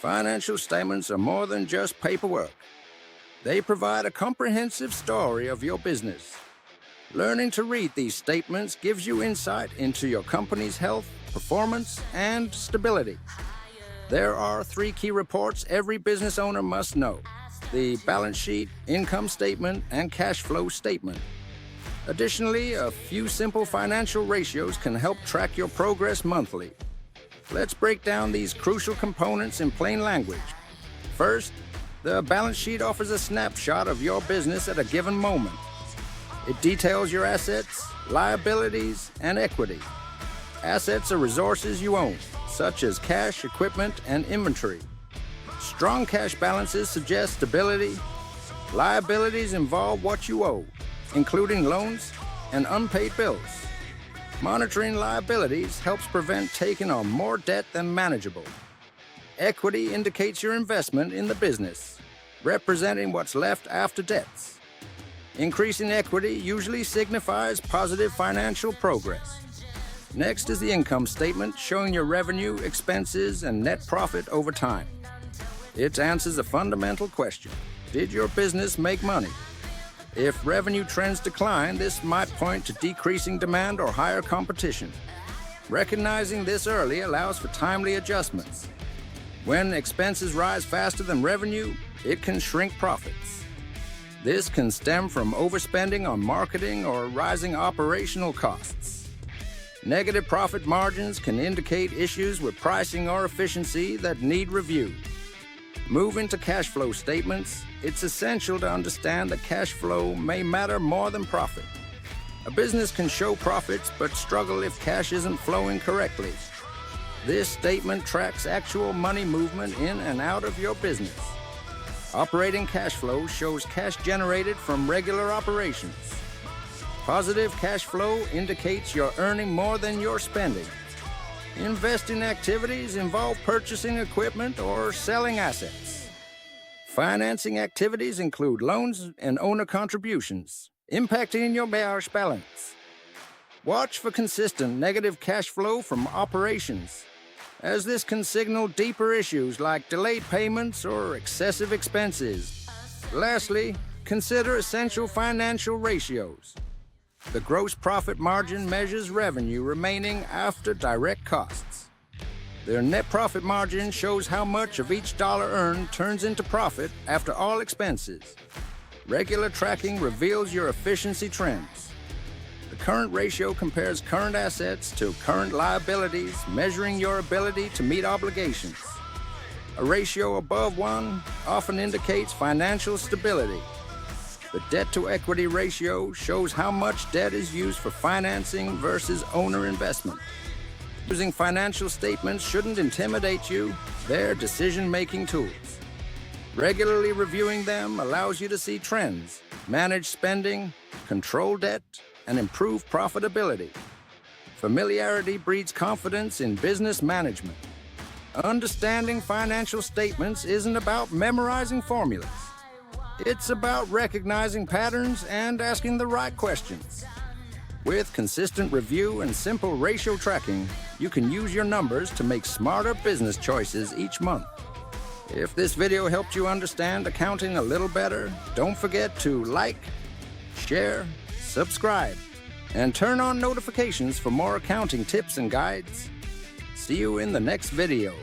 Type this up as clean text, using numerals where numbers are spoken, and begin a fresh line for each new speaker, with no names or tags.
Financial statements are more than just paperwork. They provide a comprehensive story of your business. Learning to read these statements gives you insight into your company's health, performance, and stability. There are 3 key reports every business owner must know: the balance sheet, income statement, and cash flow statement. Additionally, a few simple financial ratios can help track your progress monthly. Let's break down these crucial components in plain language. First, the balance sheet offers a snapshot of your business at a given moment. It details your assets, liabilities, and equity. Assets are resources you own, such as cash, equipment, and inventory. Strong cash balances suggest stability. Liabilities involve what you owe, including loans and unpaid bills. Monitoring liabilities helps prevent taking on more debt than manageable. Equity indicates your investment in the business, representing what's left after debts. Increasing equity usually signifies positive financial progress. Next is the income statement, showing your revenue, expenses, and net profit over time. It answers a fundamental question: did your business make money? If revenue trends decline, this might point to decreasing demand or higher competition. Recognizing this early allows for timely adjustments. When expenses rise faster than revenue, it can shrink profits. This can stem from overspending on marketing or rising operational costs. Negative profit margins can indicate issues with pricing or efficiency that need review. Moving to cash flow statements, it's essential to understand that cash flow may matter more than profit. A business can show profits but struggle if cash isn't flowing correctly. This statement tracks actual money movement in and out of your business. Operating cash flow shows cash generated from regular operations. Positive cash flow indicates you're earning more than you're spending. Investing activities involve purchasing equipment or selling assets. Financing activities include loans and owner contributions, impacting your cash balance. Watch for consistent negative cash flow from operations, as this can signal deeper issues like delayed payments or excessive expenses. Lastly, consider essential financial ratios. The gross profit margin measures revenue remaining after direct costs. Their net profit margin shows how much of each dollar earned turns into profit after all expenses. Regular tracking reveals your efficiency trends. The current ratio compares current assets to current liabilities, measuring your ability to meet obligations. A ratio above 1 often indicates financial stability. The debt-to-equity ratio shows how much debt is used for financing versus owner investment. Using financial statements shouldn't intimidate you. They're decision-making tools. Regularly reviewing them allows you to see trends, manage spending, control debt, and improve profitability. Familiarity breeds confidence in business management. Understanding financial statements isn't about memorizing formulas. It's about recognizing patterns and asking the right questions. With consistent review and simple ratio tracking, you can use your numbers to make smarter business choices each month. If this video helped you understand accounting a little better, don't forget to like, share, subscribe, and turn on notifications for more accounting tips and guides. See you in the next video.